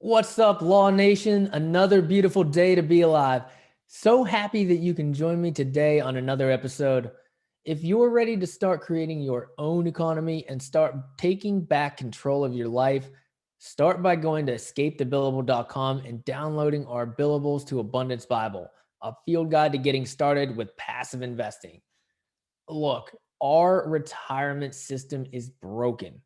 What's up, Law Nation? Another beautiful day to be alive. So happy that you can join me today on another episode. If you're ready to start creating your own economy and start taking back control of your life, start by going to escapethebillable.com and downloading our Billables to Abundance Bible, a field guide to getting started with passive investing. Look, our retirement system is broken.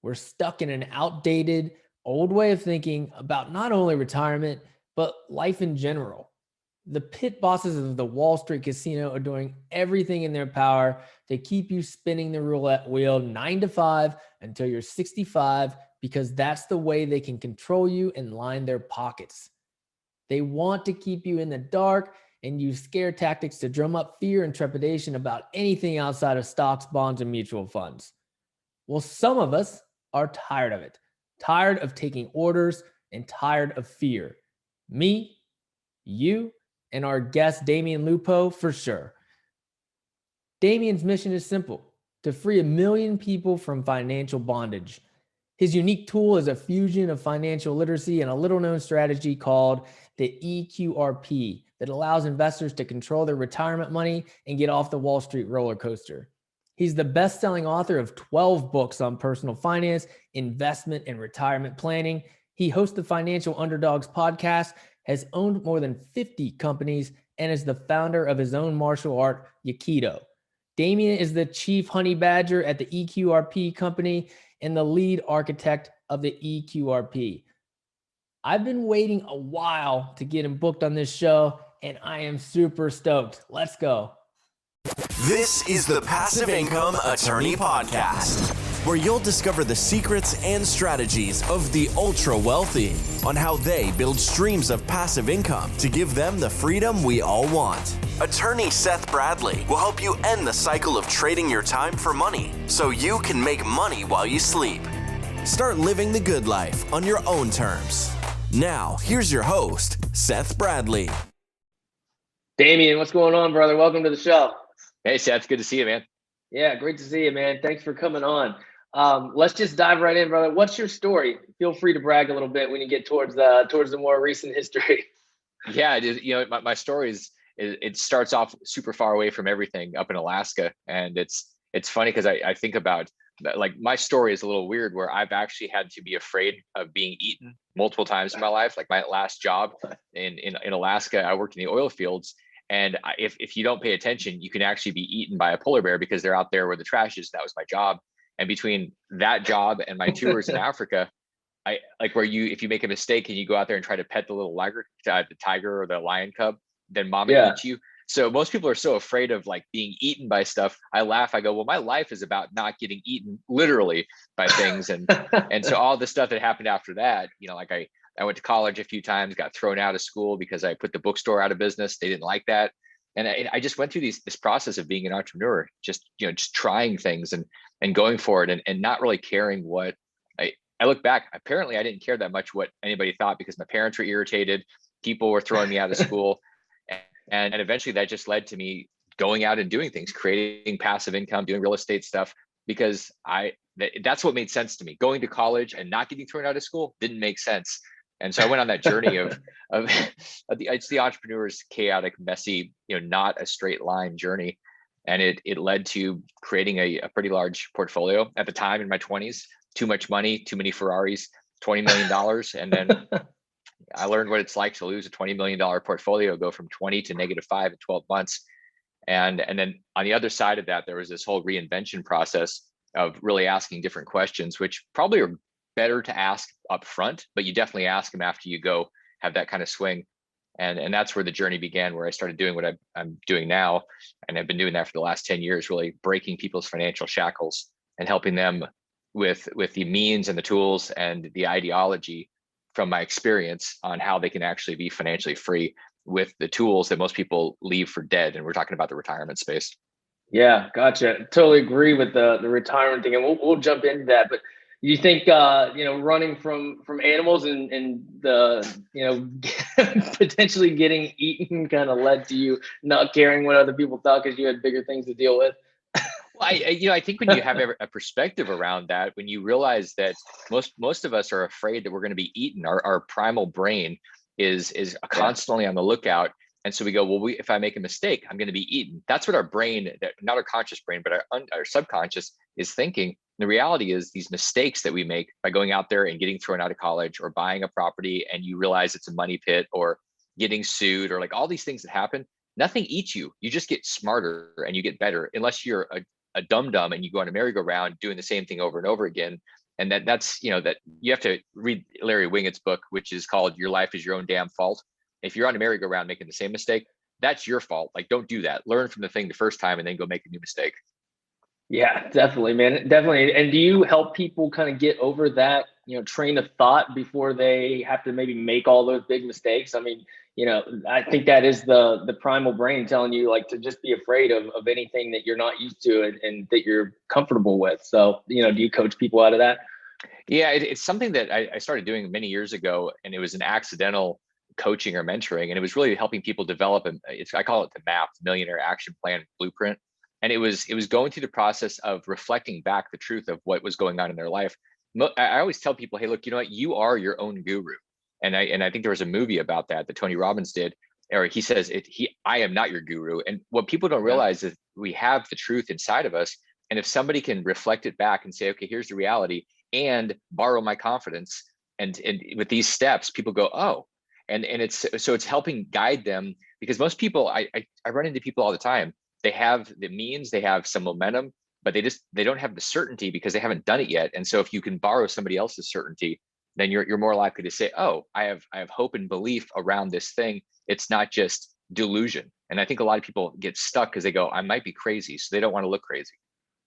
We're stuck in an outdated, old way of thinking about not only retirement, but life in general. The pit bosses of the Wall Street casino are doing everything in their power to keep you spinning the roulette wheel 9 to 5 until you're 65, because that's the way they can control you and line their pockets. They want to keep you in the dark and use scare tactics to drum up fear and trepidation about anything outside of stocks, bonds, and mutual funds. Well, some of us are tired of it, tired of taking orders, and tired of fear. Me, you, and our guest, Damion Lupo, for sure. Damion's mission is simple: to free 1 million people from financial bondage. His unique tool is a fusion of financial literacy and a little-known strategy called the eQRP that allows investors to control their retirement money and get off the Wall Street roller coaster. He's the best-selling author of 12 books on personal finance, investment, and retirement planning. He hosts the Financial Underdogs podcast, has owned more than 50 companies, and is the founder of his own martial art, Aikido. Damion is the chief honey badger at the eQRP company and the lead architect of the eQRP. I've been waiting a while to get him booked on this show, and I am super stoked. Let's go. This is the Passive Income Attorney Podcast, where you'll discover the secrets and strategies of the ultra wealthy on how they build streams of passive income to give them the freedom we all want. Attorney Seth Bradley will help you end the cycle of trading your time for money so you can make money while you sleep. Start living the good life on your own terms. Now, here's your host, Seth Bradley. Damion, what's going on, brother? Welcome to the show. Hey, Seth. Good to see you, man. Yeah, great to see you, man. Thanks for coming on. Let's just dive right in, brother. What's your story? Feel free to brag a little bit when you get towards the more recent history. Yeah, my story is it starts off super far away from everything up in Alaska, and it's funny because I think about, like, my story is a little weird where I've actually had to be afraid of being eaten multiple times in my life. Like my last job in Alaska, I worked in the oil fields. And if you don't pay attention, you can actually be eaten by a polar bear because they're out there where the trash is. That was my job. And between that job and my tours in Africa, I like where if you make a mistake and you go out there and try to pet the little the tiger or the lion cub, then mama eats you. So most people are so afraid of like being eaten by stuff. I laugh. I go, well, my life is about not getting eaten literally by things. And so all the stuff that happened after that, like I went to college a few times, got thrown out of school because I put the bookstore out of business. They didn't like that. And I just went through this process of being an entrepreneur, just trying things and going for it and not really caring what I look back. Apparently I didn't care that much what anybody thought because my parents were irritated. People were throwing me out of school. And eventually that just led to me going out and doing things, creating passive income, doing real estate stuff, because that's what made sense to me. Going to college and not getting thrown out of school didn't make sense. And so I went on that journey of it's the entrepreneur's chaotic, messy, not a straight line journey. And it led to creating a pretty large portfolio at the time in my 20s. Too much money, too many Ferraris, $20 million. And then I learned what it's like to lose a $20 million portfolio, go from 20 to -5 in 12 months. And then on the other side of that, there was this whole reinvention process of really asking different questions, which probably are better to ask up front, but you definitely ask them after you go have that kind of swing. And that's where the journey began, where I started doing what I'm doing now. And I've been doing that for the last 10 years, really breaking people's financial shackles and helping them with the means and the tools and the ideology from my experience on how they can actually be financially free with the tools that most people leave for dead. And we're talking about the retirement space. Yeah, gotcha. Totally agree with the retirement thing, and we'll jump into that. But you think running from animals and the potentially getting eaten kind of led to you not caring what other people thought because you had bigger things to deal with? Well, I think when you have a perspective around that, when you realize that most of us are afraid that we're going to be eaten, our primal brain is constantly on the lookout. And so we go, well, if I make a mistake, I'm going to be eaten. That's what our brain, not our conscious brain, but our subconscious is thinking. The reality is these mistakes that we make by going out there and getting thrown out of college or buying a property and you realize it's a money pit or getting sued or like all these things that happen, nothing eats you. You just get smarter and you get better unless you're a dum-dum and you go on a merry-go-round doing the same thing over and over again. And that's, that you have to read Larry Wingett's book, which is called Your Life is Your Own Damn Fault. If you're on a merry-go-round making the same mistake, that's your fault. Like, don't do that. Learn from the thing the first time and then go make a new mistake. Yeah, definitely, man. Definitely. And do you help people kind of get over that, train of thought before they have to maybe make all those big mistakes? I mean, I think that is the primal brain telling you like to just be afraid of anything that you're not used to and that you're comfortable with. So, do you coach people out of that? Yeah, it's something that I started doing many years ago, and it was an accidental coaching or mentoring, and it was really helping people develop I call it the MAP, Millionaire Action Plan Blueprint. And it was going through the process of reflecting back the truth of what was going on in their life. I always tell people, hey, look, you know what? You are your own guru. And I think there was a movie about that Tony Robbins did, or he says I am not your guru. And what people don't realize is we have the truth inside of us. And if somebody can reflect it back and say, okay, here's the reality, and borrow my confidence, and with these steps, people go, oh, and it's helping guide them, because most people, I run into people all the time. They have the means, they have some momentum, but they don't have the certainty because they haven't done it yet. And so if you can borrow somebody else's certainty, then you're more likely to say, oh, I have hope and belief around this thing. It's not just delusion. And I think a lot of people get stuck because they go, I might be crazy. So they don't want to look crazy.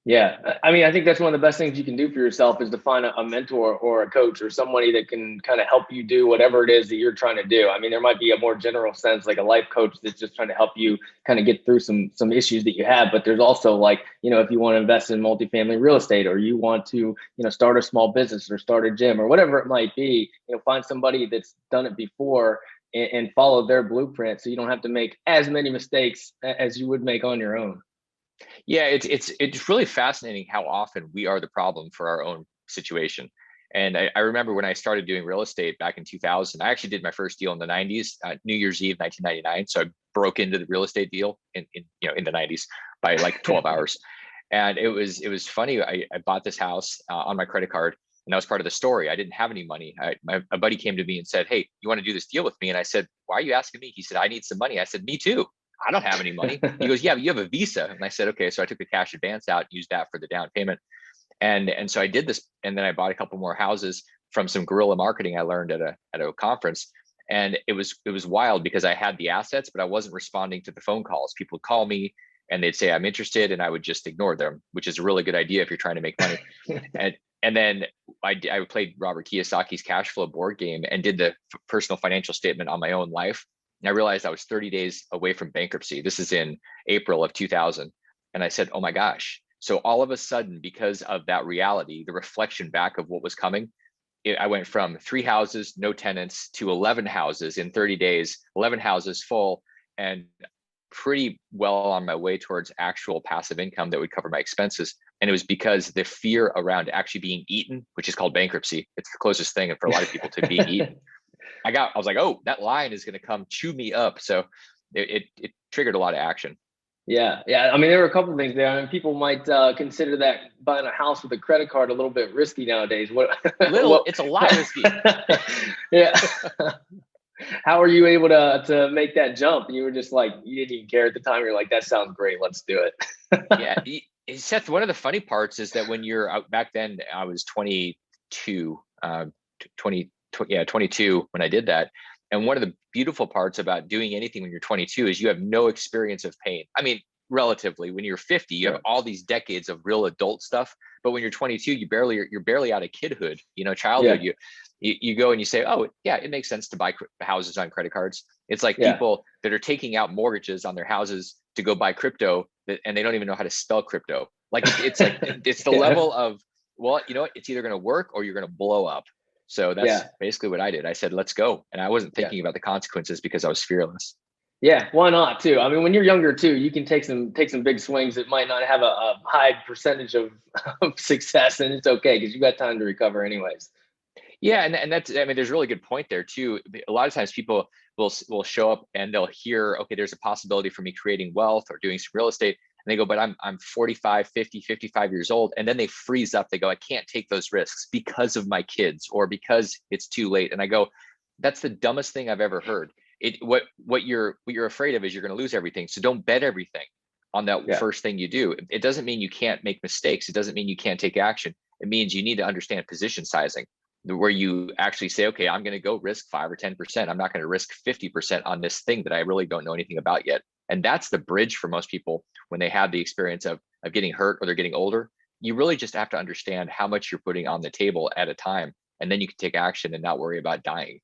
Yeah. I mean, I think that's one of the best things you can do for yourself is to find a mentor or a coach or somebody that can kind of help you do whatever it is that you're trying to do. I mean, there might be a more general sense, like a life coach that's just trying to help you kind of get through some issues that you have. But there's also like, if you want to invest in multifamily real estate, or you want to, start a small business or start a gym or whatever it might be, find somebody that's done it before and follow their blueprint, so you don't have to make as many mistakes as you would make on your own. Yeah, it's really fascinating how often we are the problem for our own situation. And I remember when I started doing real estate back in 2000, I actually did my first deal in the 90s, New Year's Eve, 1999. So I broke into the real estate deal in the 90s by like 12 hours. And it was funny. I bought this house on my credit card, and that was part of the story. I didn't have any money. A buddy came to me and said, hey, you want to do this deal with me? And I said, why are you asking me? He said, I need some money. I said, me too. I don't have any money. He goes, yeah, but you have a visa. And I said, okay. So I took the cash advance out, used that for the down payment. And so I did this. And then I bought a couple more houses from some guerrilla marketing I learned at a conference. And it was wild because I had the assets, but I wasn't responding to the phone calls. People would call me and they'd say, I'm interested. And I would just ignore them, which is a really good idea if you're trying to make money. And then I played Robert Kiyosaki's cash flow board game and did the personal financial statement on my own life. And I realized I was 30 days away from bankruptcy. This is in April of 2000. And I said, oh my gosh. So all of a sudden, because of that reality, the reflection back of what was coming, I went from 3 houses, no tenants, to 11 houses in 30 days, 11 houses full, and pretty well on my way towards actual passive income that would cover my expenses. And it was because the fear around actually being eaten, which is called bankruptcy. It's the closest thing for a lot of people to being eaten. I was like, oh, that lion is going to come chew me up. So it triggered a lot of action. Yeah. I mean, there were a couple of things there. I mean, people might consider that buying a house with a credit card a little bit risky nowadays. It's a lot risky. Yeah. How are you able to make that jump? You were just like, you didn't even care at the time. You're like, that sounds great. Let's do it. Yeah. Seth, one of the funny parts is that when you're out back then, I was 22, 22 when I did that. And one of the beautiful parts about doing anything when you're 22 is you have no experience of pain. I mean, relatively, when you're 50, you have all these decades of real adult stuff. But when you're 22, you're barely out of kidhood, childhood. Yeah. You go and you say, oh yeah, it makes sense to buy houses on credit cards. It's like people that are taking out mortgages on their houses to go buy crypto, and they don't even know how to spell crypto. Like it's like it's the level of, well, you know what? It's either going to work or you're going to blow up. So that's basically what I did. I said, let's go. And I wasn't thinking about the consequences because I was fearless. Yeah, why not too? I mean, when you're younger too, you can take some big swings that might not have a high percentage of success, and it's okay because you got time to recover anyways. Yeah, and that's, I mean, there's a really good point there too. A lot of times people will show up and they'll hear, okay, there's a possibility for me creating wealth or doing some real estate. And they go, but I'm 45, 50, 55 years old. And then they freeze up. They go, I can't take those risks because of my kids or because it's too late. And I go, that's the dumbest thing I've ever heard. What you're afraid of is you're going to lose everything. So don't bet everything on that Yeah. first thing you do. It doesn't mean you can't make mistakes. It doesn't mean you can't take action. It means you need to understand position sizing, where you actually say, okay, I'm going to go risk 5 or 10%. I'm not going to risk 50% on this thing that I really don't know anything about yet. And that's the bridge for most people when they have the experience of getting hurt or they're getting older. You really just have to understand how much you're putting on the table at a time, and then you can take action and not worry about dying.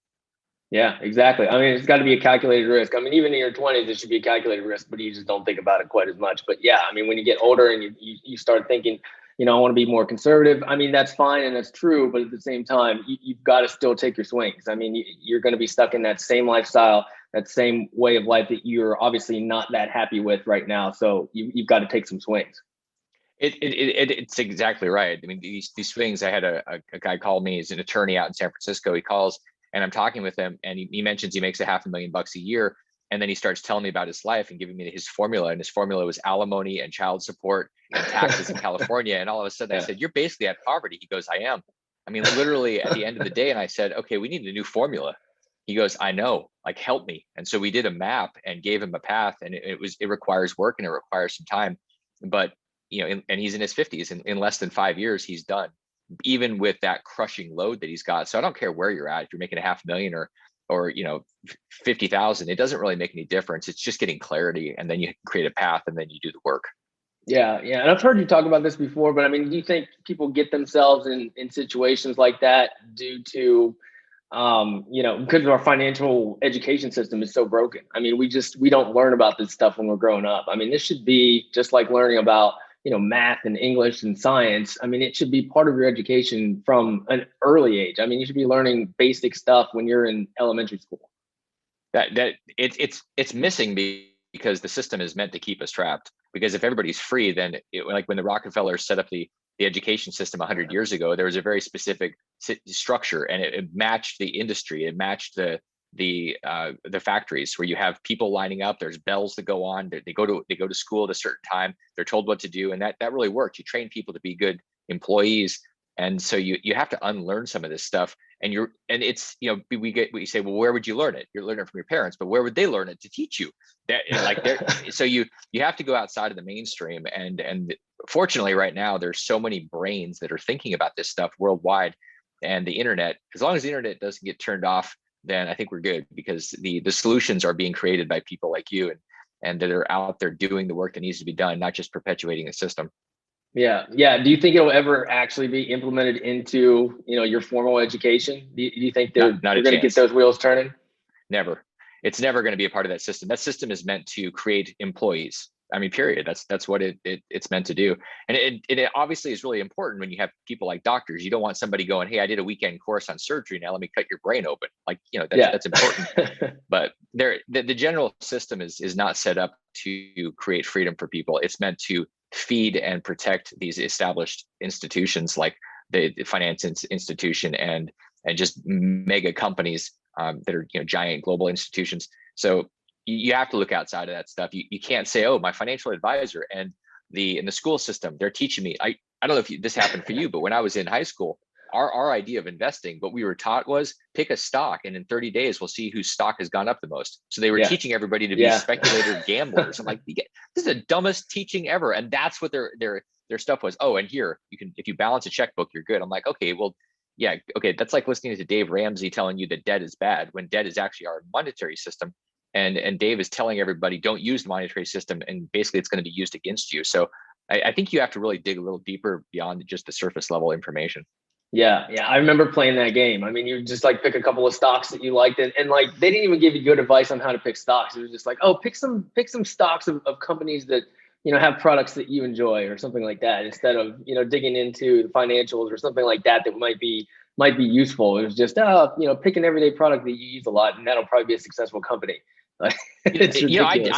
Yeah, exactly. I mean, it's got to be a calculated risk. I mean, even in your 20s, it should be a calculated risk, but you just don't think about it quite as much. But yeah, I mean, when you get older and you start thinking, I want to be more conservative. I mean, that's fine and that's true. But at the same time, you've got to still take your swings. I mean, you're going to be stuck in that same lifestyle, that same way of life that you're obviously not that happy with right now. So you've got to take some swings. It's exactly right. I mean, these swings, I had a guy call me, he's an attorney out in San Francisco. He calls and I'm talking with him and he mentions he makes $500,000 a year. And then he starts telling me about his life and giving me his formula. And his formula was alimony and child support and taxes in California. And all of a sudden I said, you're basically at poverty. He goes, I am. I mean, literally at the end of the day. And I said, okay, we need a new formula. He goes, I know, like, help me. And so we did a map and gave him a path, and it requires work and it requires some time, but and he's in his 50s, and in less than 5 years, he's done, even with that crushing load that he's got. So I don't care where you're at, if you're making $500,000 or 50,000, it doesn't really make any difference. It's just getting clarity, and then you create a path, and then you do the work. Yeah. And I've heard you talk about this before, but I mean, do you think people get themselves in situations like that due to, because our financial education system is so broken? I mean, we don't learn about this stuff when we're growing up. I mean, this should be just like learning about, math and English and science. I mean, it should be part of your education from an early age. I mean, you should be learning basic stuff when you're in elementary school. It's missing because the system is meant to keep us trapped. Because if everybody's free, then like when the Rockefellers set up the education system 100 years ago, there was a very specific structure, and it matched the industry. It matched the factories, where you have people lining up. There's bells that go on. They go to school at a certain time. They're told what to do, and that really worked. You train people to be good employees, and so you have to unlearn some of this stuff. And it's we say, well, where would you learn it? You're learning it from your parents, but where would they learn it to teach you? So you have to go outside of the mainstream. And fortunately, right now, there's so many brains that are thinking about this stuff worldwide, and the internet. As long as the internet doesn't get turned off, then I think we're good, because the solutions are being created by people like you and that are out there doing the work that needs to be done, not just perpetuating the system. Yeah. Do you think it'll ever actually be implemented into, your formal education? Do you think they're going to get those wheels turning? Never. It's never going to be a part of that system. That system is meant to create employees. I mean, period. That's what it's meant to do. And it obviously is really important when you have people like doctors. You don't want somebody going, hey, I did a weekend course on surgery, now let me cut your brain open. Like, that's important. But the general system is not set up to create freedom for people. It's meant to feed and protect these established institutions like the finance institution and just mega companies that are giant global institutions. So you have to look outside of that stuff. You can't say, oh, my financial advisor and in the school system, they're teaching me. I don't know if this happened for you, but when I was in high school, our idea of investing, what we were taught was pick a stock, and in 30 days, we'll see whose stock has gone up the most. So they were teaching everybody to be speculator gamblers. I'm like, this is the dumbest teaching ever. And that's what their stuff was. Oh, and here, if you balance a checkbook, you're good. I'm like, okay, well, yeah, okay. That's like listening to Dave Ramsey telling you that debt is bad, when debt is actually our monetary system. And Dave is telling everybody, don't use the monetary system, and basically it's going to be used against you. So I think you have to really dig a little deeper beyond just the surface level information. Yeah. I remember playing that game. I mean, you just like pick a couple of stocks that you liked, and like they didn't even give you good advice on how to pick stocks. It was just like, oh, pick some stocks of companies that have products that you enjoy or something like that, instead of digging into the financials or something like that might be useful. It was just pick an everyday product that you use a lot, and that'll probably be a successful company. It's ridiculous.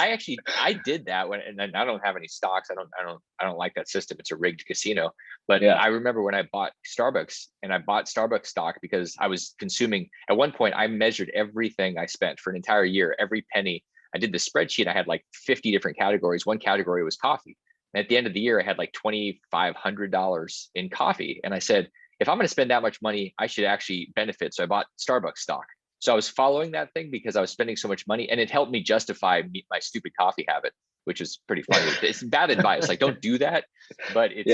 I did that and I don't have any stocks. I don't like that system. It's a rigged casino. But Yeah. I remember when I bought Starbucks, and I bought Starbucks stock because I was consuming. At one point, I measured everything I spent for an entire year, every penny. I did the spreadsheet. I had like 50 different categories. One category was coffee. And at the end of the year, I had like $2,500 in coffee. And I said, if I'm going to spend that much money, I should actually benefit. So I bought Starbucks stock. So I was following that thing because I was spending so much money, and it helped me justify my stupid coffee habit, which is pretty funny. It's bad advice. Like, don't do that. But it's,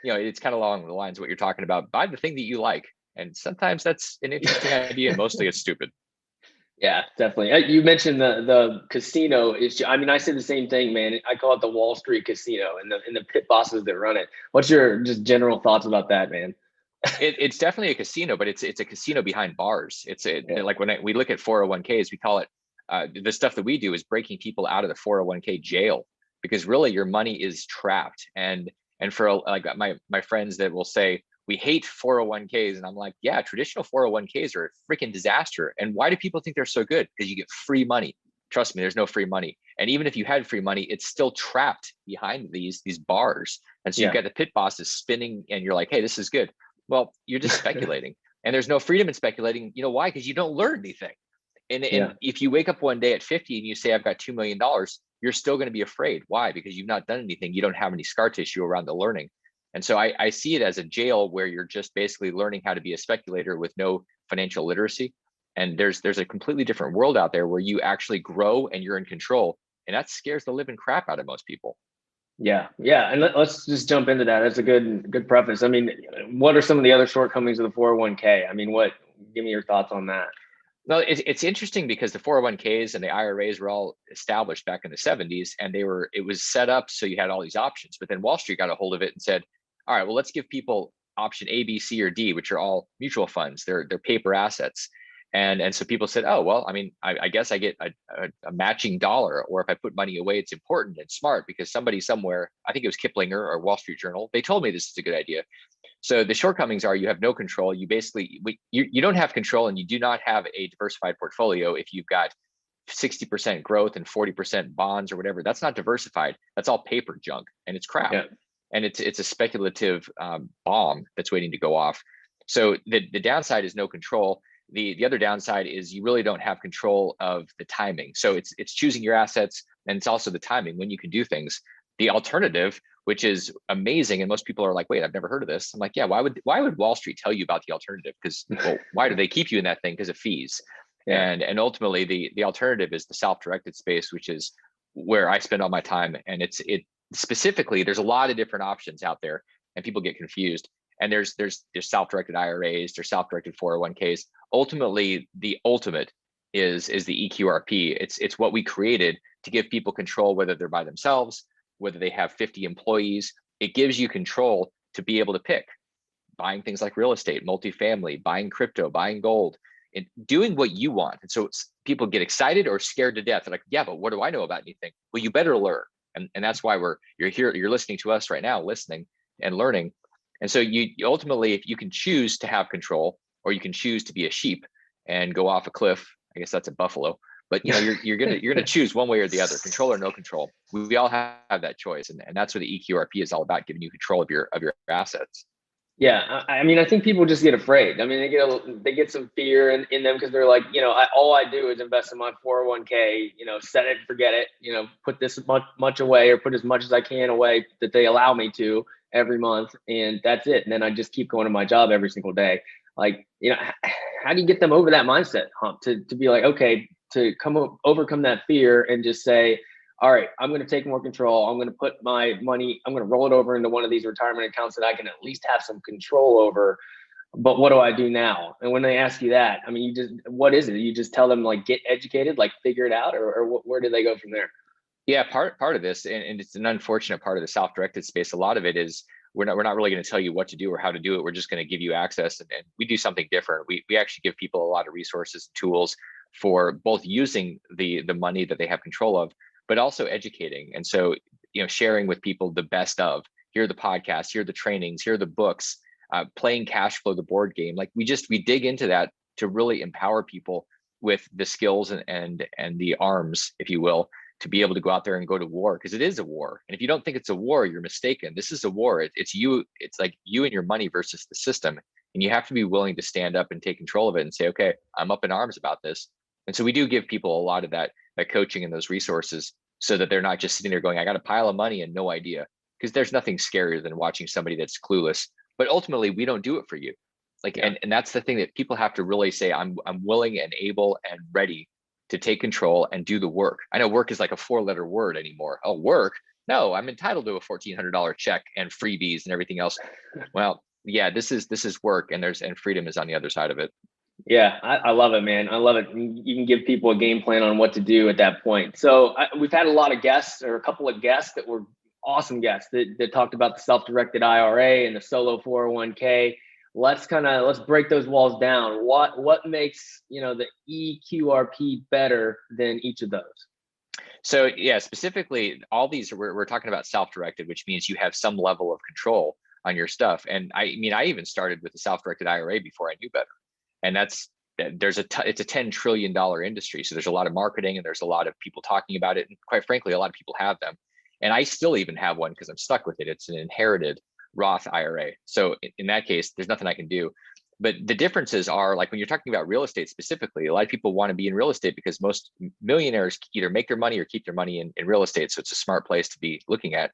it's kind of along the lines of what you're talking about. Buy the thing that you like. And sometimes that's an interesting idea, and mostly it's stupid. Yeah, definitely. You mentioned the casino is. I mean, I say the same thing, man. I call it the Wall Street casino, and the pit bosses that run it. What's your just general thoughts about that, man? It's definitely a casino, but it's a casino behind bars. Like when we look at 401ks, we call it the stuff that we do is breaking people out of the 401k jail, because really your money is trapped. And for like my friends that will say we hate 401ks, and I'm like, yeah, traditional 401ks are a freaking disaster. And why do people think they're so good? Because you get free money. Trust me, there's no free money. And even if you had free money, it's still trapped behind these bars. And so you've got the pit bosses spinning, and you're like, hey, this is good. Well, you're just speculating, and there's no freedom in speculating. You know why? Because you don't learn anything. And if you wake up one day at 50 and you say, I've got $2 million, you're still going to be afraid. Why? Because you've not done anything. You don't have any scar tissue around the learning. And so I see it as a jail where you're just basically learning how to be a speculator with no financial literacy. And there's a completely different world out there where you actually grow and you're in control. And that scares the living crap out of most people. Yeah. And let's just jump into that. That's a good preface. I mean, what are some of the other shortcomings of the 401k? I mean, give me your thoughts on that. Well, it's interesting because the 401ks and the IRAs were all established back in the 70s, and it was set up so you had all these options. But then Wall Street got a hold of it and said, all right, well, let's give people option A, B, C, or D, which are all mutual funds. They're paper assets. And so people said, oh, well, I mean, I guess I get a matching dollar, or if I put money away, it's important and smart because somebody somewhere, I think it was Kiplinger or Wall Street Journal, they told me this is a good idea. So the shortcomings are you have no control. You basically, you don't have control, and you do not have a diversified portfolio if you've got 60% growth and 40% bonds or whatever. That's not diversified. That's all paper junk, and it's crap. Yeah. And it's a speculative bomb that's waiting to go off. So the downside is no control. The other downside is you really don't have control of the timing. So it's choosing your assets, and it's also the timing when you can do things. The alternative, which is amazing, and most people are like, wait, I've never heard of this. I'm like, yeah, why would Wall Street tell you about the alternative? Because why do they keep you in that thing? Because of fees. Yeah. And ultimately the alternative is the self-directed space, which is where I spend all my time. And it specifically, there's a lot of different options out there, and people get confused. And there's self-directed IRAs, there's self-directed 401ks. Ultimately, the ultimate is the eQRP. It's what we created to give people control, whether they're by themselves, whether they have 50 employees. It gives you control to be able to pick buying things like real estate, multifamily, buying crypto, buying gold, and doing what you want. And so people get excited or scared to death. They're like, yeah, but what do I know about anything? Well, you better learn. And that's why you're here, you're listening to us right now, listening and learning. And so you ultimately, if you can choose to have control, or you can choose to be a sheep and go off a cliff, I guess that's a buffalo, but you're gonna choose one way or the other, control or no control. We all have that choice, and that's what the eQRP is all about, giving you control of your assets. Yeah, I mean, I think people just get afraid. I mean, they get some fear in them because they're like, all I do is invest in my 401k, set it, forget it, put this much away, or put as much as I can away that they allow me to every month, and that's it. And then I just keep going to my job every single day. Like, how do you get them over that mindset hump to be like, okay, to overcome that fear and just say, all right, I'm going to take more control. I'm going to put my money, I'm going to roll it over into one of these retirement accounts that I can at least have some control over. But what do I do now? And when they ask you that, I mean, what is it? You just tell them, like, get educated, like figure it out, or where do they go from there? Yeah, part of this, and it's an unfortunate part of the self-directed space. A lot of it is we're not really going to tell you what to do or how to do it. We're just going to give you access, and we do something different. We actually give people a lot of resources and tools for both using the money that they have control of, but also educating. And so, sharing with people the best of, here are the podcasts, here are the trainings, here are the books, playing cash flow, the board game. Like we dig into that to really empower people with the skills and the arms, if you will, to be able to go out there and go to war, because it is a war. And if you don't think it's a war, you're mistaken. This is a war. It's you. It's like you and your money versus the system. And you have to be willing to stand up and take control of it and say, okay, I'm up in arms about this. And so we do give people a lot of that coaching and those resources so that they're not just sitting there going, I got a pile of money and no idea. Because there's nothing scarier than watching somebody that's clueless. But ultimately, we don't do it for you. Like, and that's the thing that people have to really say, I'm willing and able and ready to take control and do the work. I know work is like a 4-letter word anymore. Oh, work? No, I'm entitled to a $1,400 check and freebies and everything else. Well, yeah, this is work, and freedom is on the other side of it. Yeah, I love it, man. I love it. You can give people a game plan on what to do at that point. So we've had a lot of guests, or a couple of guests that were awesome guests that talked about the self-directed IRA and the solo 401k. Let's break those walls down. What makes, the eQRP better than each of those? So yeah, specifically, all these we're talking about self-directed, which means you have some level of control on your stuff. And I even started with the self-directed IRA before I knew better. And it's a $10 trillion industry. So there's a lot of marketing and there's a lot of people talking about it. And quite frankly, a lot of people have them. And I still even have one because I'm stuck with it. It's an inherited Roth IRA. So in that case, there's nothing I can do. But the differences are, like when you're talking about real estate specifically, a lot of people want to be in real estate because most millionaires either make their money or keep their money in real estate. So it's a smart place to be looking at.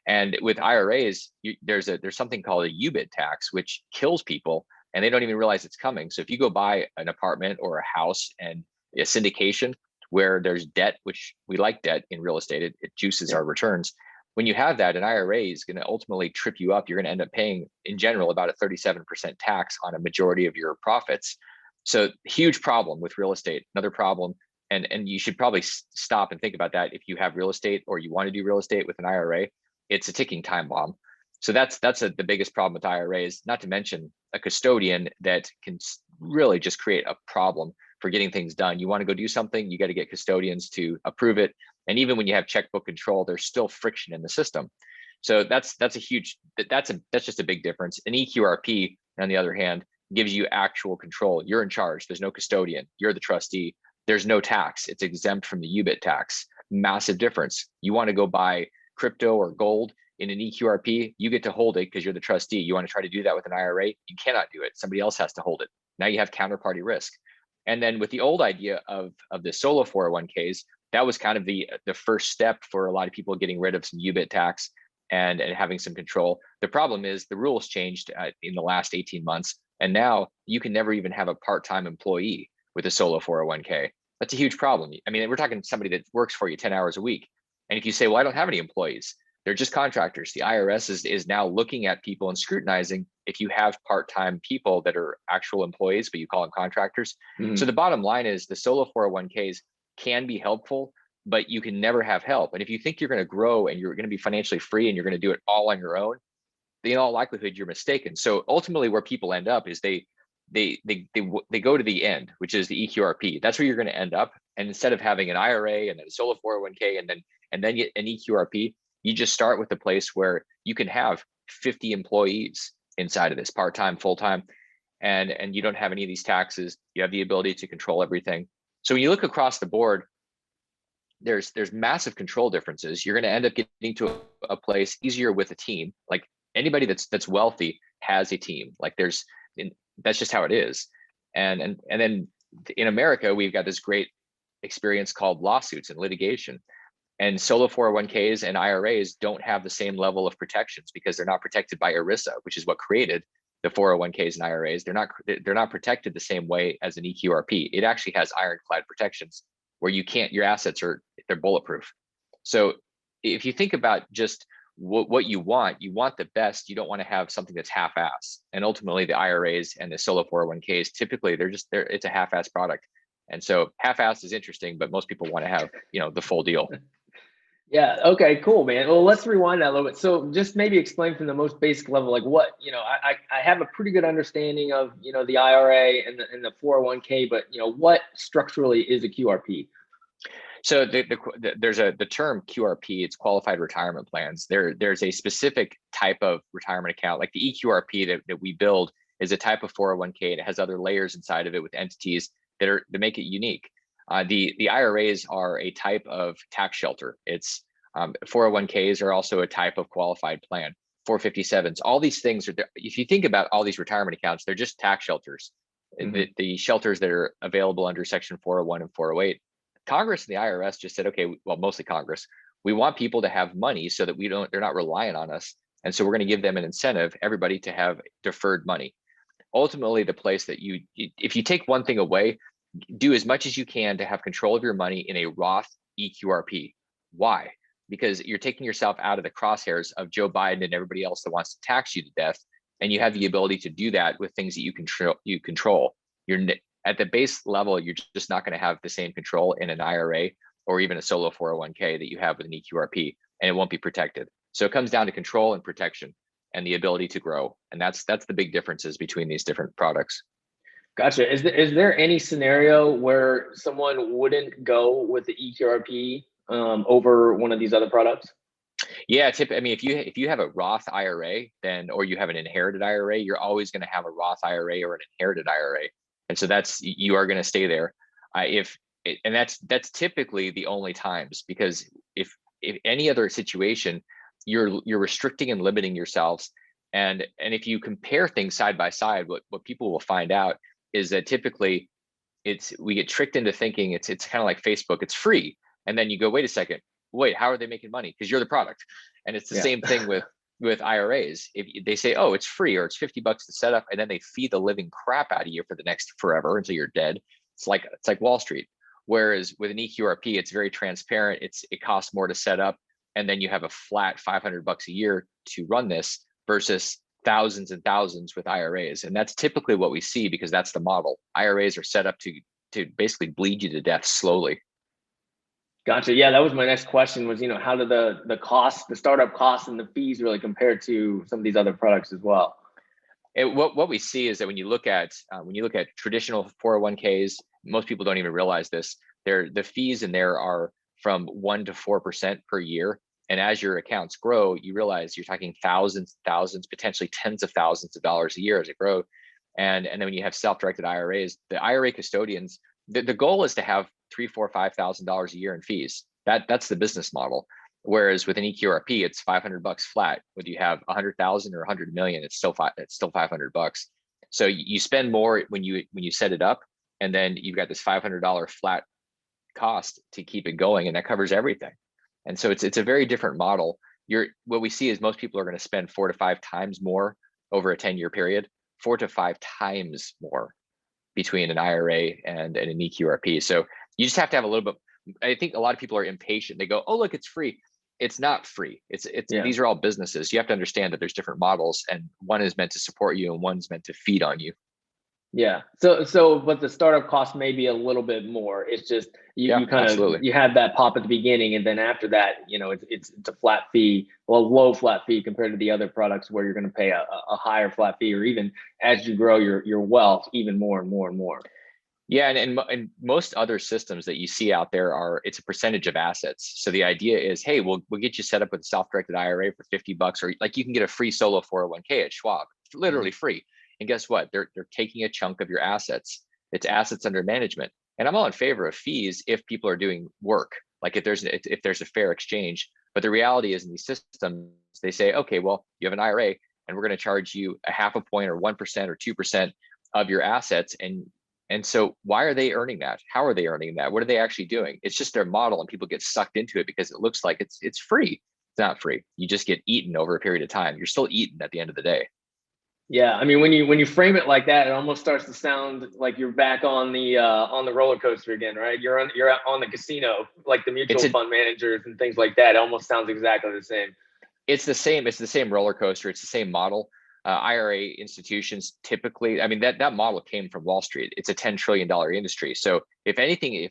And with IRAs, there's something called a UBIT tax, which kills people and they don't even realize it's coming. So if you go buy an apartment or a house and a syndication where there's debt, which we like debt in real estate, it juices our returns. When you have that, an IRA is going to ultimately trip you up. You're going to end up paying, in general, about a 37% tax on a majority of your profits. So huge problem with real estate. Another problem, and you should probably stop and think about that if you have real estate or you want to do real estate with an IRA. It's a ticking time bomb. So that's the biggest problem with IRAs, not to mention a custodian that can really just create a problem for getting things done. You want to go do something, you got to get custodians to approve it. And even when you have checkbook control, there's still friction in the system. So that's just a big difference. An eQRP, on the other hand, gives you actual control. You're in charge. There's no custodian. You're the trustee. There's no tax. It's exempt from the UBIT tax. Massive difference. You want to go buy crypto or gold in an eQRP, you get to hold it because you're the trustee. You want to try to do that with an IRA, you cannot do it. Somebody else has to hold it. Now you have counterparty risk. And then with the old idea of the solo 401ks, that was kind of the first step for a lot of people getting rid of some UBIT tax and having some control. The problem is the rules changed in the last 18 months. And now you can never even have a part-time employee with a solo 401k. That's a huge problem. I mean, we're talking somebody that works for you 10 hours a week. And if you say, well, I don't have any employees, they're just contractors. The IRS is now looking at people and scrutinizing if you have part-time people that are actual employees, but you call them contractors. Mm-hmm. So the bottom line is the solo 401ks can be helpful, but you can never have help. And if you think you're going to grow and you're going to be financially free and you're going to do it all on your own, in all likelihood, you're mistaken. So ultimately where people end up is they go to the end, which is the eQRP. That's where you're going to end up. And instead of having an IRA and then a solo 401k and then get an eQRP, you just start with a place where you can have 50 employees inside of this, part-time, full-time, and you don't have any of these taxes. You have the ability to control everything. So when you look across the board, there's massive control differences. You're going to end up getting to a place easier with a team. Like anybody that's wealthy has a team. Like that's just how it is. And then in America, we've got this great experience called lawsuits and litigation. And solo 401ks and IRAs don't have the same level of protections because they're not protected by ERISA, which is what created the 401ks and IRAs. They're not protected the same way as an eQRP. It actually has ironclad protections where your assets they're bulletproof. So if you think about just what you want the best. You don't want to have something that's half-ass. And ultimately the IRAs and the solo 401ks, typically it's a half-ass product. And so half-ass is interesting, but most people want to have, the full deal. Yeah. Okay, cool, man. Well, let's rewind that a little bit. So just maybe explain from the most basic level, like what, I have a pretty good understanding of, the IRA and the 401k, but, what structurally is a QRP? So there's the term QRP, it's qualified retirement plans. There's a specific type of retirement account, like the eQRP that we build is a type of 401k. It has other layers inside of it with entities. that make it unique. The IRAs are a type of tax shelter. It's 401ks are also a type of qualified plan. 457s, all these things are, if you think about all these retirement accounts, they're just tax shelters. The shelters that are available under Section 401 and 408. Congress and the IRS just said, okay, well, mostly Congress, we want people to have money so that they're not relying on us. And so we're going to give them an incentive, everybody, to have deferred money. Ultimately, the place that if you take one thing away, do as much as you can to have control of your money in a Roth eQRP. Why? Because you're taking yourself out of the crosshairs of Joe Biden and everybody else that wants to tax you to death. And you have the ability to do that with things that you control. You're at the base level, you're just not going to have the same control in an IRA or even a solo 401k that you have with an eQRP, and it won't be protected. So it comes down to control and protection and the ability to grow. And that's the big differences between these different products. Gotcha. Is there any scenario where someone wouldn't go with the eQRP over one of these other products? Yeah, I mean, if you have a Roth IRA, or you have an inherited IRA, you're always going to have a Roth IRA or an inherited IRA, and so you are going to stay there. And that's typically the only times, because if any other situation, you're restricting and limiting yourselves. And if you compare things side by side, what people will find out is that typically we get tricked into thinking it's kind of like Facebook, it's free, and then you go, wait a second. Wait, how are they making money? Because you're the product. And it's the same thing with IRAs. If they say, oh, it's free, or it's $50 to set up, and then they feed the living crap out of you for the next forever until you're dead. It's like Wall Street. Whereas with an eQRP, it's very transparent. It costs more to set up, and then you have a flat $500 a year to run this versus thousands and thousands with IRAs. And that's typically what we see, because that's the model. IRAs are set up to basically bleed you to death slowly. Gotcha. Yeah, that was my next question was, how do the costs, the startup costs and the fees really compare to some of these other products as well? What we see is that when you look at traditional 401ks, most people don't even realize this. The fees in there are from 1% to 4% per year. And as your accounts grow, you realize you're talking thousands, potentially tens of thousands of dollars a year as it grows. And then when you have self-directed IRAs, the IRA custodians, the goal is to have $3,000, $4,000, $5,000 a year in fees. That's the business model. Whereas with an eQRP, it's $500 flat. Whether you have 100,000 or 100 million, it's still $500. So you spend more when you set it up, and then you've got this $500 flat cost to keep it going, and that covers everything. And so it's a very different model. What we see is most people are going to spend 4 to 5 times more over a 10-year period, 4 to 5 times more between an IRA and an eQRP. So you just have to have a little bit. I think a lot of people are impatient. They go, "Oh, look, it's free." It's not free. These are all businesses. You have to understand that there's different models, and one is meant to support you and one's meant to feed on you. Yeah. So, but the startup cost may be a little bit more. It's just you kind of you have that pop at the beginning, and then after that, it's a flat fee, low flat fee compared to the other products where you're going to pay a higher flat fee, or even as you grow your wealth, even more and more and more. Yeah, and most other systems that you see out there it's a percentage of assets. So the idea is, hey, we'll get you set up with a self-directed IRA for $50, or like you can get a free solo 401k at Schwab, literally free. And guess what? They're taking a chunk of your assets. It's assets under management. And I'm all in favor of fees if people are doing work, like if there's a fair exchange. But the reality is, in these systems, they say, okay, well, you have an IRA, and we're going to charge you a 0.5 point or 1% or 2% of your assets. And so why are they earning that? How are they earning that? What are they actually doing? It's just their model, and people get sucked into it because it looks like it's free. It's not free. You just get eaten over a period of time. You're still eaten at the end of the day. Yeah, I mean, when you frame it like that, it almost starts to sound like you're back on the roller coaster again, right? You're on the casino, like the mutual fund managers and things like that. It almost sounds exactly the same. It's the same roller coaster. It's the same model. IRA institutions typically, I mean, that model came from Wall Street. It's a $10 trillion industry. So if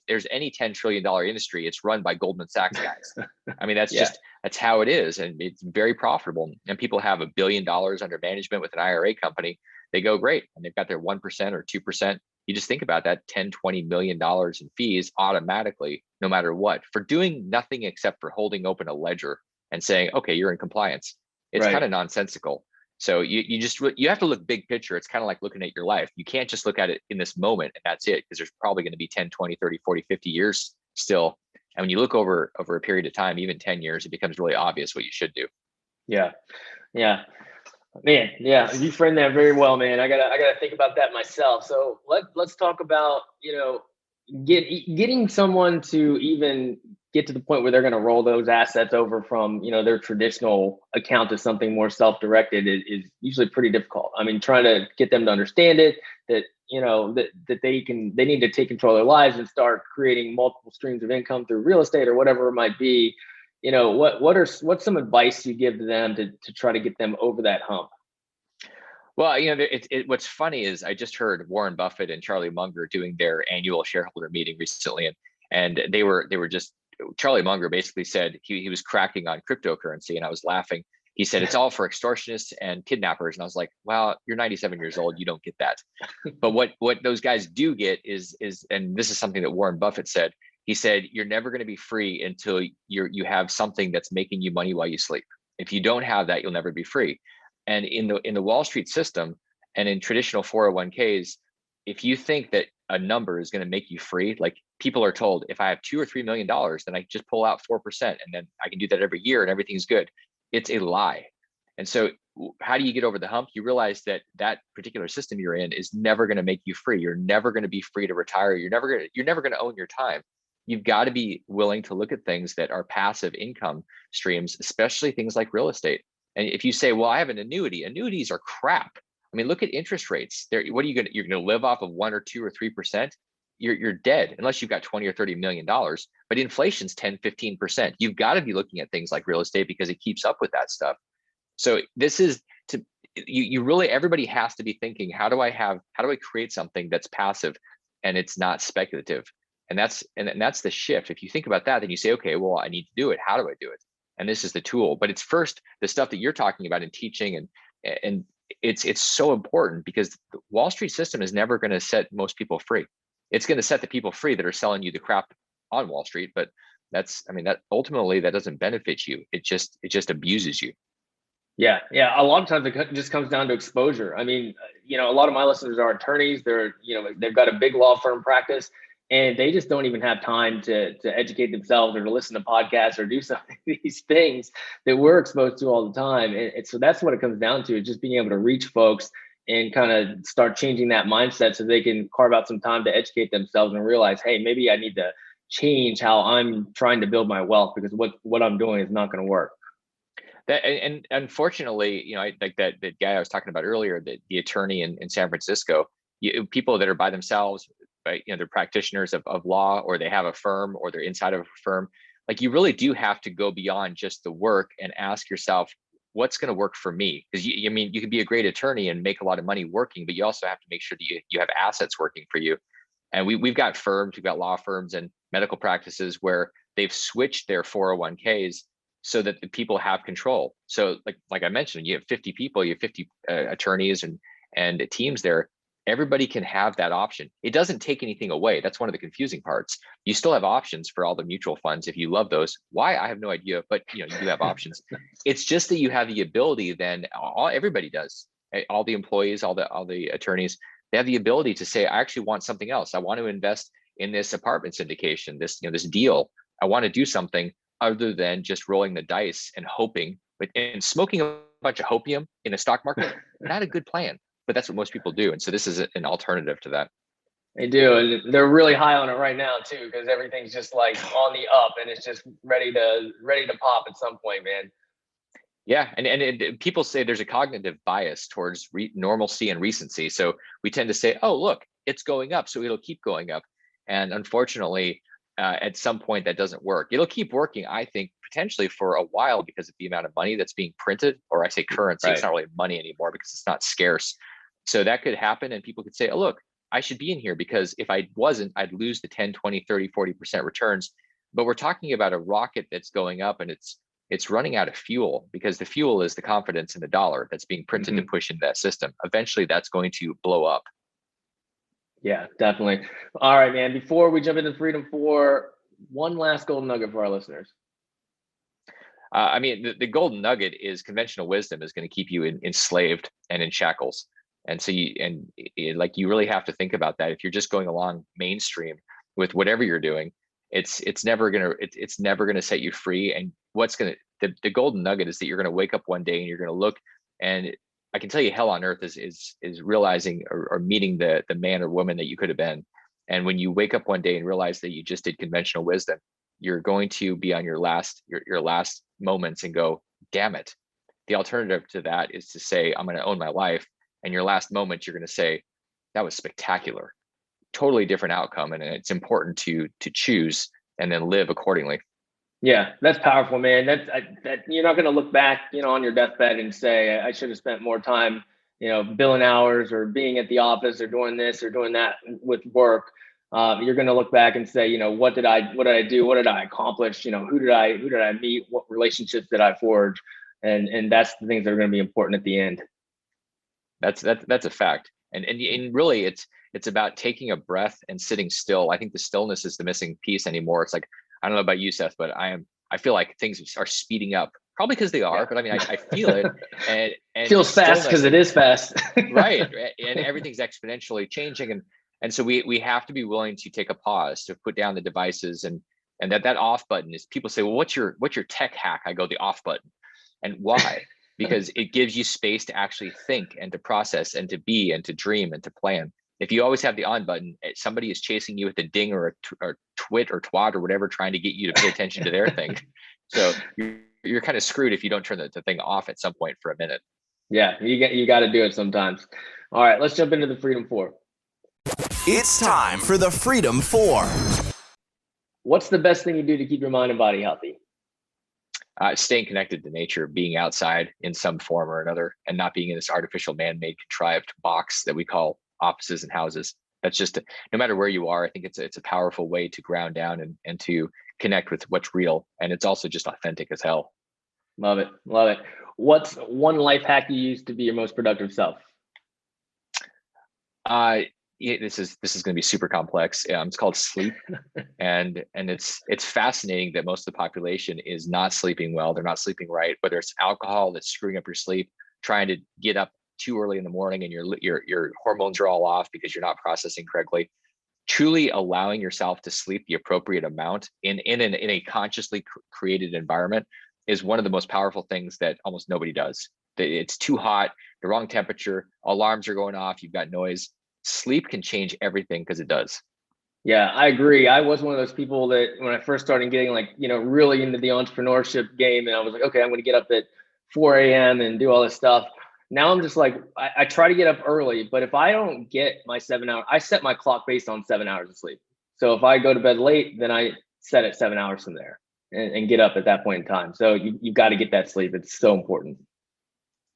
there's any $10 trillion industry, it's run by Goldman Sachs guys. I mean, that's how it is. And it's very profitable. And people have $1 billion under management with an IRA company. They go great. And they've got their 1% or 2%. You just think about that, $10-20 million in fees automatically, no matter what, for doing nothing except for holding open a ledger and saying, okay, you're in compliance. It's kind of nonsensical. So you have to look big picture. It's kind of like looking at your life. You can't just look at it in this moment and that's it, because there's probably going to be 10, 20, 30, 40, 50 years still. And when you look over a period of time, even 10 years, it becomes really obvious what you should do. Yeah. Yeah. Man, yeah, you framed that very well, man. I gotta think about that myself. So let's talk about, getting someone to even get to the point where they're going to roll those assets over from, their traditional account to something more self-directed is usually pretty difficult. I mean, trying to get them to understand it, that, that they need to take control of their lives and start creating multiple streams of income through real estate or whatever it might be. What's some advice you give to them to try to get them over that hump? Well, what's funny is I just heard Warren Buffett and Charlie Munger doing their annual shareholder meeting recently, and they were just, Charlie Munger basically said he was cracking on cryptocurrency, and I was laughing. He said it's all for extortionists and kidnappers, and I was like, well, you're 97 years old, you don't get that. But what those guys do get is, and this is something that Warren Buffett said. He said, you're never going to be free until you have something that's making you money while you sleep. If you don't have that, you'll never be free. And in the Wall Street system and in traditional 401ks, if you think that a number is going to make you free, like people are told, if I have $2 or $3 million, then I just pull out 4%, and then I can do that every year and everything's good. It's a lie. And so how do you get over the hump? You realize that particular system you're in is never going to make you free. You're never going to be free to retire. You're never going to own your time. You've got to be willing to look at things that are passive income streams, especially things like real estate. And if you say, well, I have an annuity, annuities are crap. I mean, look at interest rates. What are you're going to live off of 1 or 2 or 3%? You're dead unless you've got 20 or $30 million. But inflation's 10, 15%. You've got to be looking at things like real estate because it keeps up with that stuff. So this is you really, everybody has to be thinking, how do I create something that's passive and it's not speculative? And that's the shift. If you think about that, then you say, okay, well, I need to do it. How do I do it? And this is the tool. But it's first the stuff that you're talking about in teaching, and it's so important, because the Wall Street system is never going to set most people free. It's going to set the people free that are selling you the crap on Wall Street. But that ultimately that doesn't benefit you. It just abuses you. Yeah. A lot of times it just comes down to exposure. I mean, a lot of my listeners are attorneys. They've got a big law firm practice, and they just don't even have time to educate themselves or to listen to podcasts or do some of these things that we're exposed to all the time. And so that's what it comes down to, is just being able to reach folks and kind of start changing that mindset so they can carve out some time to educate themselves and realize, hey, maybe I need to change how I'm trying to build my wealth, because what I'm doing is not going to work. And unfortunately, like that guy I was talking about earlier, the attorney in San Francisco, people that are by themselves, right? They're practitioners of law, or they have a firm, or they're inside of a firm. Like, you really do have to go beyond just the work and ask yourself, what's going to work for me? Because you can be a great attorney and make a lot of money working, but you also have to make sure that you have assets working for you. And we've got law firms and medical practices where they've switched their 401ks so that the people have control. So like I mentioned, you have 50 people, you have 50 attorneys and teams there. Everybody can have that option. It doesn't take anything away. That's one of the confusing parts. You still have options for all the mutual funds if you love those. Why? I have no idea, but you do have options. It's just that you have the ability. Then everybody does. All the employees, all the attorneys, they have the ability to say, I actually want something else. I want to invest in this apartment syndication, this deal. I want to do something other than just rolling the dice and hoping, and smoking a bunch of hopium in the stock market. Not a good plan. But that's what most people do. And so this is an alternative to that. They do. And they're really high on it right now too, because everything's just like on the up, and it's just ready to pop at some point, man. Yeah. And people say there's a cognitive bias towards normalcy and recency. So we tend to say, oh, look, it's going up, so it'll keep going up. And unfortunately, at some point that doesn't work. It'll keep working, I think, potentially for a while, because of the amount of money that's being printed, or I say currency. Right. It's not really money anymore because it's not scarce. So that could happen, and people could say, oh, look, I should be in here, because if I wasn't, I'd lose the 10, 20, 30, 40% returns. But we're talking about a rocket that's going up, and it's running out of fuel, because the fuel is the confidence in the dollar that's being printed to push into that system. Eventually, that's going to blow up. Yeah, definitely. All right, man. Before we jump into Freedom 4, one last golden nugget for our listeners. I mean, the golden nugget is conventional wisdom is going to keep you enslaved and in shackles. And so like you really have to think about that. If you're just going along mainstream with whatever you're doing, it's never gonna set you free. And the golden nugget is that you're gonna wake up one day and you're gonna look, and I can tell you, hell on earth is realizing or meeting the man or woman that you could have been. And when you wake up one day and realize that you just did conventional wisdom, you're going to be on your last moments and go, damn it. The alternative to that is to say, I'm going to own my life. And your last moment, you're going to say, that was spectacular. Totally different outcome. And it's important to choose and then live accordingly. Yeah, that's powerful, man. That you're not going to look back, on your deathbed and say, I should have spent more time, billing hours or being at the office or doing this or doing that with work. You're going to look back and say, what did I do? What did I accomplish? Who did I meet? What relationships did I forge? And that's the things that are going to be important at the end. That's a fact. And really it's about taking a breath and sitting still. I think the stillness is the missing piece anymore. It's like, I don't know about you, Seth, but I feel like things are speeding up, probably because they are, but I mean, I feel it. And feels fast because it is fast. Right. And everything's exponentially changing. And so we have to be willing to take a pause, to put down the devices, and that off button is, people say, well, what's your tech hack? I go, the off button. And why? Because it gives you space to actually think and to process and to be and to dream and to plan. If you always have the on button, somebody is chasing you with a ding or a twit or twat or whatever, trying to get you to pay attention to their thing. So you're kind of screwed if you don't turn the thing off at some point for a minute. Yeah, you got to do it sometimes. All right, let's jump into the Freedom 4. It's time for the Freedom 4. What's the best thing you do to keep your mind and body healthy? Staying connected to nature, being outside in some form or another, and not being in this artificial man-made contrived box that we call offices and houses. That's just, no matter where you are, I think it's a powerful way to ground down and to connect with what's real. And it's also just authentic as hell. Love it. What's one life hack you use to be your most productive self? This is going to be super complex. It's called sleep. and it's fascinating that most of the population is not sleeping well. They're not sleeping right, whether it's alcohol that's screwing up your sleep, trying to get up too early in the morning and your hormones are all off because you're not processing correctly. Truly allowing yourself to sleep the appropriate amount in a consciously created environment is one of the most powerful things that almost nobody does. It's too hot, the wrong temperature, alarms are going off, you've got noise. Sleep can change everything, because it does. Yeah, I agree. I was one of those people that when I first started getting really into the entrepreneurship game, and I was like, okay, I'm going to get up at 4 a.m. and do all this stuff. Now I'm just like, I try to get up early, but if I don't get my 7 hours, I set my clock based on 7 hours of sleep. So if I go to bed late, then I set it 7 hours from there and get up at that point in time. So you've got to get that sleep. It's so important.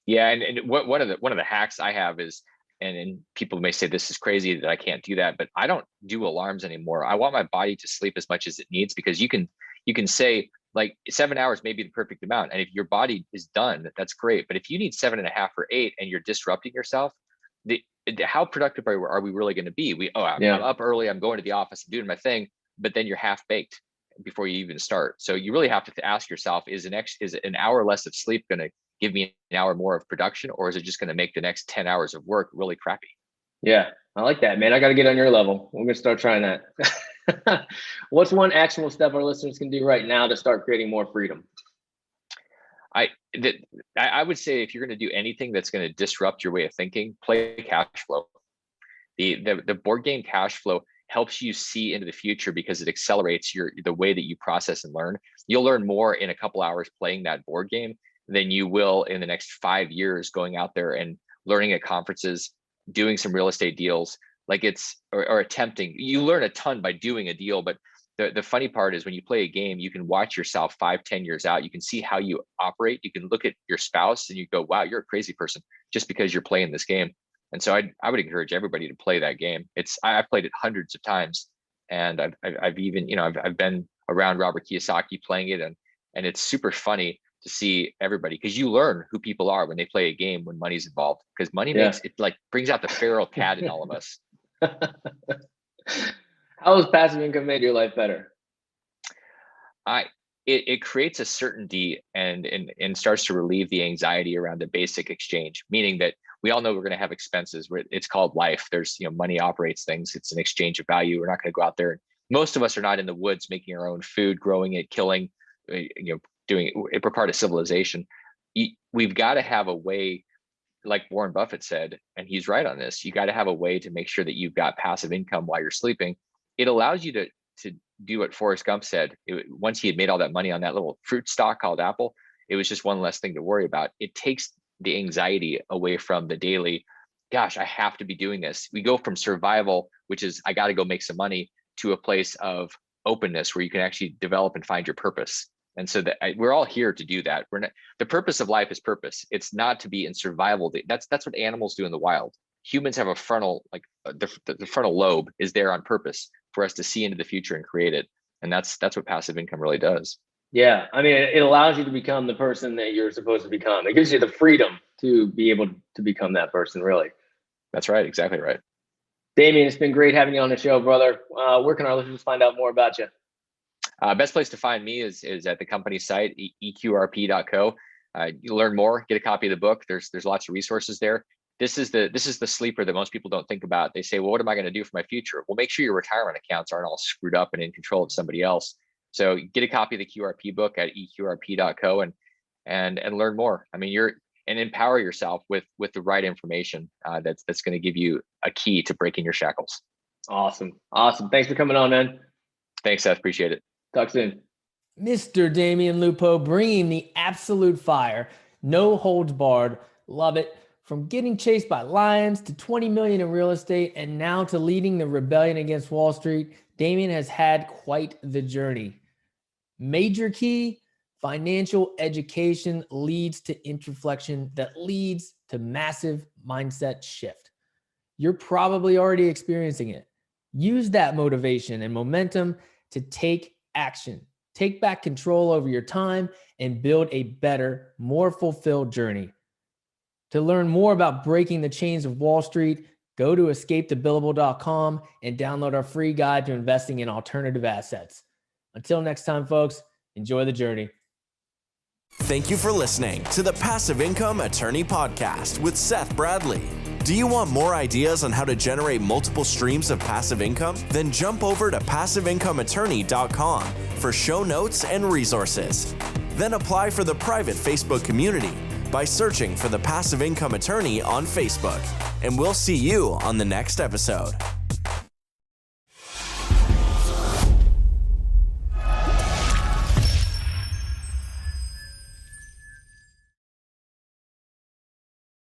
Yeah. And one of the hacks I have is, and people may say this is crazy that I can't do that, but I don't do alarms anymore. I want my body to sleep as much as it needs, because you can say like 7 hours may be the perfect amount. And if your body is done, that's great. But if you need 7.5 or 8 and you're disrupting yourself, how productive are we really going to be? I'm up early, I'm going to the office, I'm doing my thing, but then you're half baked before you even start. So you really have to ask yourself, is an hour less of sleep going to give me an hour more of production, or is it just going to make the next 10 hours of work really crappy? Yeah, I like that, man. I got to get on your level. We're going to start trying that. What's one actionable step our listeners can do right now to start creating more freedom? I would say, if you're going to do anything that's going to disrupt your way of thinking, play cash flow. The board game cash flow helps you see into the future, because it accelerates the way that you process and learn. You'll learn more in a couple hours playing that board game than you will in the next 5 years going out there and learning at conferences, doing some real estate deals, or attempting. You learn a ton by doing a deal, but the funny part is when you play a game, you can watch yourself 5-10 years out. You can see how you operate. You can look at your spouse and you go, wow, you're a crazy person just because you're playing this game. And so I would encourage everybody to play that game. I've played it hundreds of times, and I've even, I've been around Robert Kiyosaki playing it, and it's super funny to see everybody, because you learn who people are when they play a game when money's involved, because money makes it, brings out the feral cat in all of us. How has passive income made your life better? it creates a certainty and starts to relieve the anxiety around the basic exchange, meaning that we all know we're going to have expenses. It's called life. There's, money operates things. It's an exchange of value. We're not going to go out there. Most of us are not in the woods making our own food, growing it, killing, doing it. We're part of civilization. We've got to have a way, like Warren Buffett said, and he's right on this. You got to have a way to make sure that you've got passive income while you're sleeping. It allows you to do what Forrest Gump said. Once he had made all that money on that little fruit stock called Apple, it was just one less thing to worry about. It takes the anxiety away from the daily, gosh, I have to be doing this. We go from survival, which is I got to go make some money, to a place of openness where you can actually develop and find your purpose. And so we're all here to do that. The purpose of life is purpose. It's not to be in survival. That's what animals do in the wild. Humans have a frontal, like the frontal lobe is there on purpose for us to see into the future and create it. And that's what passive income really does. Yeah. I mean, it allows you to become the person that you're supposed to become. It gives you the freedom to be able to become that person, really. That's right. Exactly right. Damion, it's been great having you on the show, brother. Where can our listeners find out more about you? Best place to find me is at the company site, eqrp.co. You learn more, get a copy of the book. There's lots of resources there. This is the sleeper that most people don't think about. They say, well, what am I going to do for my future? Well, make sure your retirement accounts aren't all screwed up and in control of somebody else. So get a copy of the QRP book at eqrp.co and learn more. I mean, and empower yourself with the right information that's going to give you a key to breaking your shackles. Awesome. Thanks for coming on, man. Thanks, Seth. Appreciate it. Talk soon. Mr. Damion Lupo bringing the absolute fire, no holds barred. Love it. From getting chased by lions to 20 million in real estate and now to leading the rebellion against Wall Street, Damion has had quite the journey. Major key, financial education leads to introflexion that leads to massive mindset shift. You're probably already experiencing it. Use that motivation and momentum to take action. Take back control over your time and build a better, more fulfilled journey. To learn more about breaking the chains of Wall Street, go to escapethebillable.com and download our free guide to investing in alternative assets. Until next time, folks, enjoy the journey. Thank you for listening to the Passive Income Attorney Podcast with Seth Bradley. Do you want more ideas on how to generate multiple streams of passive income? Then jump over to passiveincomeattorney.com for show notes and resources. Then apply for the private Facebook community by searching for the Passive Income Attorney on Facebook. And we'll see you on the next episode.